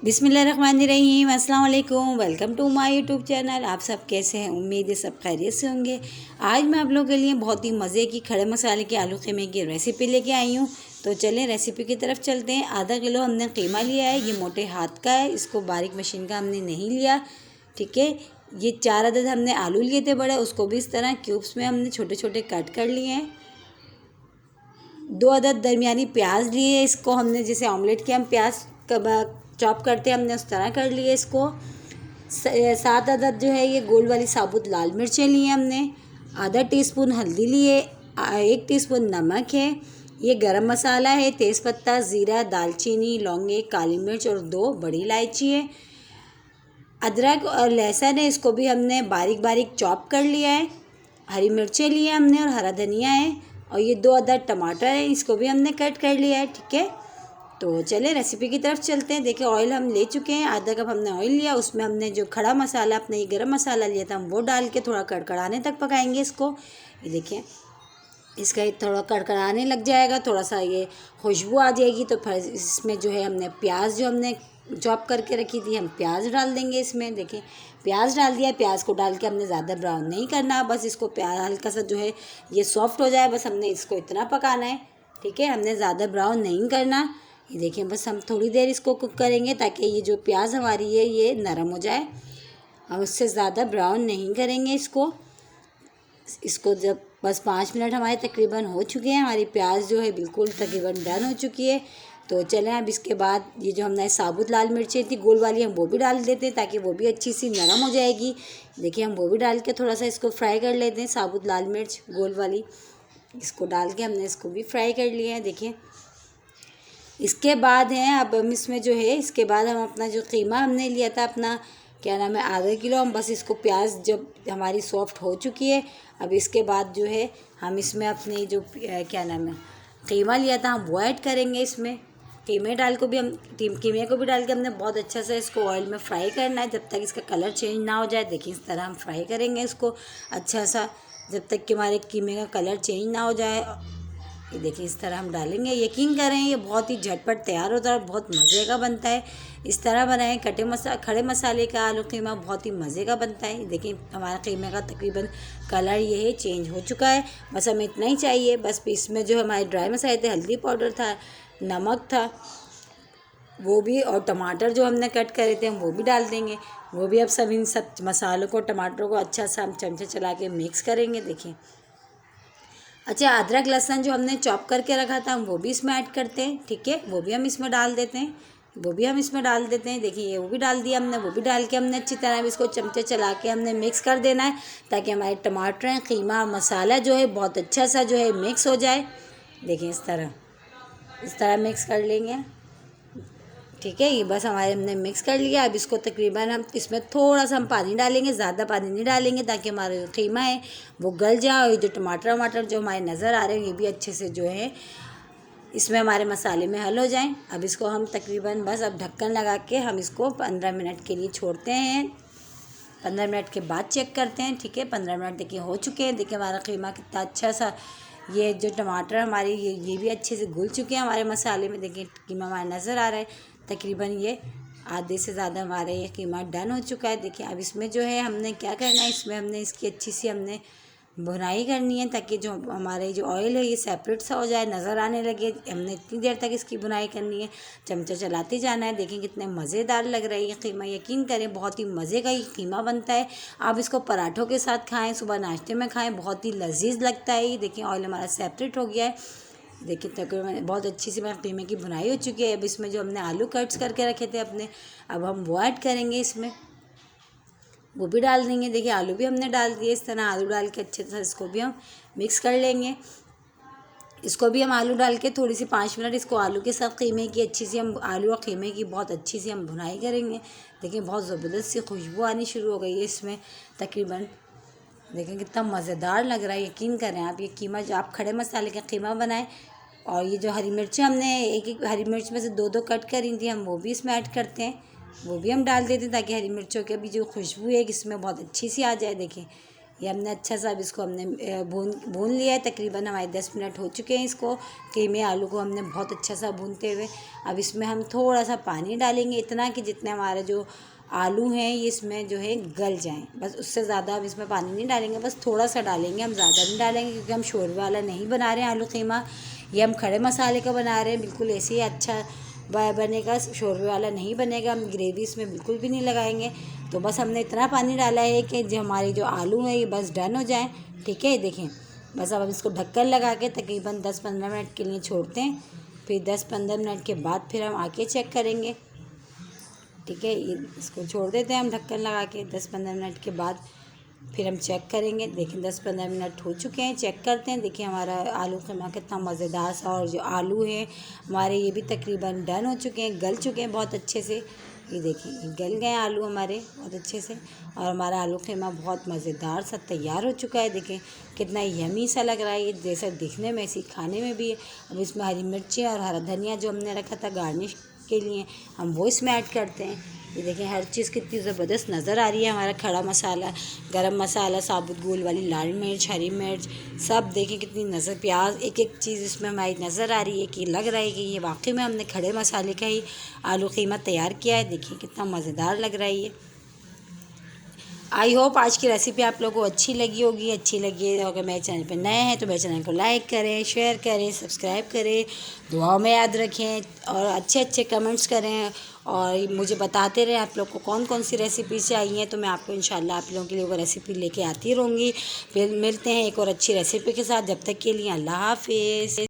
बिस्मिल्लाहिर्रहमानिर्रहीम, अस्सलाम वालेकुम। Welcome to my YouTube channel. आप सब कैसे हैं? उम्मीद है सब खैरियत से होंगे। आज मैं आप लोगों के लिए बहुत ही मज़े की खड़े मसाले के आलू कीमे की रेसिपी लेके आई हूँ। तो चलें रेसिपी की तरफ चलते हैं। आधा किलो हमने कीमा लिया है, ये मोटे हाथ का है, इसको बारीक मशीन का हमने नहीं लिया। ठीक है, ये 4 अदद हमने आलू लिए थे बड़े, उसको भी इस तरह क्यूब्स में हमने छोटे छोटे कट कर लिए हैं। 2 अदद दरमियानी प्याज लिए, इसको हमने जैसे ऑमलेट के हम प्याज कब चॉप करते हैं हमने उस तरह कर लिए इसको। 7 अदद जो है ये गोल वाली साबुत लाल मिर्चें लिए हमने। आधा टीस्पून हल्दी लिए, 1 टीस्पून नमक है। ये गरम मसाला है, तेज़पत्ता, ज़ीरा, दालचीनी, लौंगे, काली मिर्च और 2 बड़ी इलायची है। अदरक और लहसुन है, इसको भी हमने बारीक बारीक चॉप कर लिया है। हरी मिर्चें लिए हमने और हरा धनिया है। और ये 2 अदद टमाटर हैं, इसको भी हमने कट कर लिया है। ठीक है, तो चले रेसिपी की तरफ चलते हैं। देखिए ऑयल हम ले चुके हैं, आधा कप हमने ऑयल लिया, उसमें हमने जो खड़ा मसाला अपने ये गरम मसाला लिया था हम वो डाल के थोड़ा कड़कड़ाने तक पकाएंगे इसको। ये देखिए इसका थोड़ा कड़कड़ाने लग जाएगा, थोड़ा सा ये खुशबू आ जाएगी तो फिर इसमें जो है हमने प्याज जो हमने चॉप करके रखी थी हम प्याज डाल देंगे इसमें। देखिए प्याज डाल दिया, प्याज को डाल के हमने ज़्यादा ब्राउन नहीं करना, बस इसको प्याज हल्का सा जो है ये सॉफ्ट हो जाए, बस हमने इसको इतना पकाना है। ठीक है, हमने ज़्यादा ब्राउन नहीं करना। ये देखिए बस हम थोड़ी देर इसको कुक करेंगे ताकि ये जो प्याज हमारी है ये नरम हो जाए। हम उससे ज़्यादा ब्राउन नहीं करेंगे इसको जब बस 5 मिनट हमारे तकरीबन हो चुके हैं, हमारी प्याज जो है बिल्कुल तकरीबन डन हो चुकी है। तो चलें अब इसके बाद ये जो हमने साबुत लाल मिर्चें थी गोल वाली हम वो भी डाल देते हैं ताकि वो भी अच्छी सी नरम हो जाएगी। देखिए हम वो भी डाल के थोड़ा सा इसको फ्राई कर लेते हैं। साबुत लाल मिर्च गोल वाली इसको डाल के हमने इसको भी फ्राई कर लिया है। देखिए इसके बाद है अब हम इसमें जो है इसके बाद हम अपना जो कीमा हमने लिया था अपना क्या नाम है आधा किलो, हम बस इसको प्याज जब हमारी सॉफ्ट हो चुकी है अब इसके बाद जो है हम इसमें अपनी जो क्या नाम है कीमा लिया था हम वो ऐड करेंगे इसमें। कीमे को भी डाल के हमने बहुत अच्छा से इसको ऑयल में फ्राई करना है जब तक इसका कलर चेंज ना हो जाए। देखिए इस तरह हम फ्राई करेंगे इसको अच्छा सा जब तक कि हमारे कीमे का कलर चेंज ना हो जाए। ये देखिए इस तरह हम डालेंगे, यकीन करें ये बहुत ही झटपट तैयार होता है और बहुत मज़े का बनता है। इस तरह बनाएं खड़े मसाले का आलू कीमा बहुत ही मज़े का बनता है। देखिए हमारा कीमे का तकरीबन कलर ये है चेंज हो चुका है, बस हमें इतना ही चाहिए। बस इसमें जो हमारे ड्राई मसाले थे हल्दी पाउडर था, नमक था वो भी, और टमाटर जो हमने कट करे थे हम वो भी डाल देंगे। वो भी अब इन सब मसालों को टमाटरों को अच्छा सा हम चमचे चला के मिक्स करेंगे। देखिए अच्छा अदरक लहसुन जो हमने चॉप करके रखा था हम वो भी इसमें ऐड करते हैं। ठीक है, वो भी हम इसमें डाल देते हैं। देखिए ये वो भी डाल दिया हमने, वो भी डाल के हमने अच्छी तरह इसको चमचे चला के हमने मिक्स कर देना है ताकि हमारे टमाटर कीमा मसाला जो है बहुत अच्छा सा जो है मिक्स हो जाए। देखिए इस तरह मिक्स कर लेंगे। ठीक है, ये बस हमने मिक्स कर लिया। अब इसको तकरीबन हम इसमें थोड़ा सा हम पानी डालेंगे, ज़्यादा पानी नहीं डालेंगे ताकि हमारा जो कीमा है वो गल जाए और जो टमाटर जो हमारे नज़र आ रहे हैं ये भी अच्छे से जो है इसमें हमारे मसाले में हल हो जाएं। अब इसको हम तकरीबन बस अब ढक्कन लगा के हम इसको 15 मिनट के लिए छोड़ते हैं। 15 मिनट के बाद चेक करते हैं। ठीक है, 15 मिनट देखिए हो चुके हैं। देखिए हमारा कीमा कितना अच्छा सा, ये जो टमाटर हमारे ये भी अच्छे से घुल चुके हैं हमारे मसाले में। देखिए कीमा हमारा नज़र आ रहा है, तकरीबन ये आधे से ज़्यादा हमारा ये कीमा डन हो चुका है। देखिए अब इसमें जो है हमने क्या करना है, इसमें हमने इसकी अच्छी सी हमने भुनाई करनी है ताकि जो हमारे जो ऑयल है ये सेपरेट सा हो जाए, नज़र आने लगे। हमने इतनी देर तक इसकी भुनाई करनी है, चमचा चलाते जाना है। देखें कितने मज़ेदार लग रहा है ये कीमा, यकीन करें बहुत ही मज़े का ये कीमा बनता है। आप इसको पराठों के साथ खाएं, सुबह नाश्ते में खाएं, बहुत ही लजीज लगता है। ये देखिए ऑयल हमारा सेपरेट हो गया है। देखिए तकरीबन बहुत अच्छी सी मेरे कीमे की भुनाई हो चुकी है। अब इसमें जो हमने आलू कट्स करके रखे थे अपने, अब हम वो ऐड करेंगे इसमें, वो भी डाल देंगे। देखिए आलू भी हमने डाल दिए, इस तरह आलू डाल के अच्छे से इसको भी हम मिक्स कर लेंगे। इसको भी हम आलू डाल के थोड़ी सी 5 मिनट इसको आलू के साथ कीमे की अच्छी सी हम आलू और कीमे की बहुत अच्छी सी हम भुनाई करेंगे। देखिए बहुत ज़बरदस्त सी खुशबू आनी शुरू हो गई है इसमें तकरीबन। देखें कितना मज़ेदार लग रहा है, यकीन करें आप ये कीमा जो आप खड़े मसाले का कीमा बनाएं। और ये जो हरी मिर्चें हमने एक हरी मिर्च में से 2 कट करी थी हम वो भी इसमें ऐड करते हैं, वो भी हम डाल देते हैं ताकि हरी मिर्चों की भी जो खुशबू है इसमें बहुत अच्छी सी आ जाए। देखिए ये हमने अच्छा सा अब इसको हमने भून लिया है। तकरीबन हमारे 10 मिनट हो चुके हैं इसको कीमे आलू को हमने बहुत अच्छा सा भूनते हुए। अब इसमें हम थोड़ा सा पानी डालेंगे, इतना कि जितने हमारा जो आलू हैं ये इसमें जो है गल जाएं, बस उससे ज़्यादा अब इसमें पानी नहीं डालेंगे, बस थोड़ा सा डालेंगे, हम ज़्यादा नहीं डालेंगे क्योंकि हम शोरबे वाला नहीं बना रहे हैं आलू कीमा। ये हम खड़े मसाले का बना रहे हैं, बिल्कुल ऐसे ही अच्छा बनेगा, शोरबे वाला नहीं बनेगा। हम ग्रेवी इसमें बिल्कुल भी नहीं लगाएंगे। तो बस हमने इतना पानी डाला है कि जो हमारी जो आलू है ये बस डन हो जाए। ठीक है, देखें बस अब हम इसको ढक्कन लगा के तकरीबन 10-15 मिनट के लिए छोड़ते हैं। फिर 10-15 मिनट के बाद फिर हम आके चेक करेंगे। ठीक है, ये इसको छोड़ देते हैं हम ढक्कन लगा के। 10-15 मिनट के बाद फिर हम चेक करेंगे। देखिए 10-15 मिनट हो चुके हैं, चेक करते हैं। देखिए हमारा आलू कीमा कितना मज़ेदार सा, और जो आलू है हमारे ये भी तकरीबन डन हो चुके हैं, गल चुके हैं बहुत अच्छे से। ये देखिए गल गए आलू हमारे बहुत अच्छे से, और हमारा आलू कीमा बहुत मज़ेदार सा तैयार हो चुका है। देखें कितना यमी सा लग रहा है, ये जैसा दिखने में ऐसे खाने में भी है। अब इसमें हरी मिर्ची और हरा धनिया जो हमने रखा था गार्निश के लिए, हम वो इसमें ऐड करते हैं। ये देखें हर चीज़ कितनी ज़बरदस्त नज़र आ रही है। हमारा खड़ा मसाला, गरम मसाला, साबुत गोल वाली लाल मिर्च, हरी मिर्च, सब देखें कितनी नज़र, प्याज, एक एक चीज़ इसमें हमारी नज़र आ रही है कि लग रहा है कि ये वाकई में हमने खड़े मसाले का ही आलू कीमा तैयार किया है। देखिए कितना मज़ेदार लग रहा है ये। आई होप आज की रेसिपी आप लोगों को अच्छी लगी होगी। अच्छी लगी है अगर मेरे चैनल पर नए हैं तो मेरे चैनल को लाइक करें, शेयर करें, सब्सक्राइब करें, दुआओं में याद रखें और अच्छे अच्छे कमेंट्स करें, और मुझे बताते रहें आप लोग को कौन कौन सी रेसिपी चाहिए, तो मैं आपको इंशाल्लाह आप लोगों के लिए वो रेसिपी लेके आती रहूँगी। फिर मिलते हैं एक और अच्छी रेसिपी के साथ, जब तक के लिए अल्लाह हाफिज़।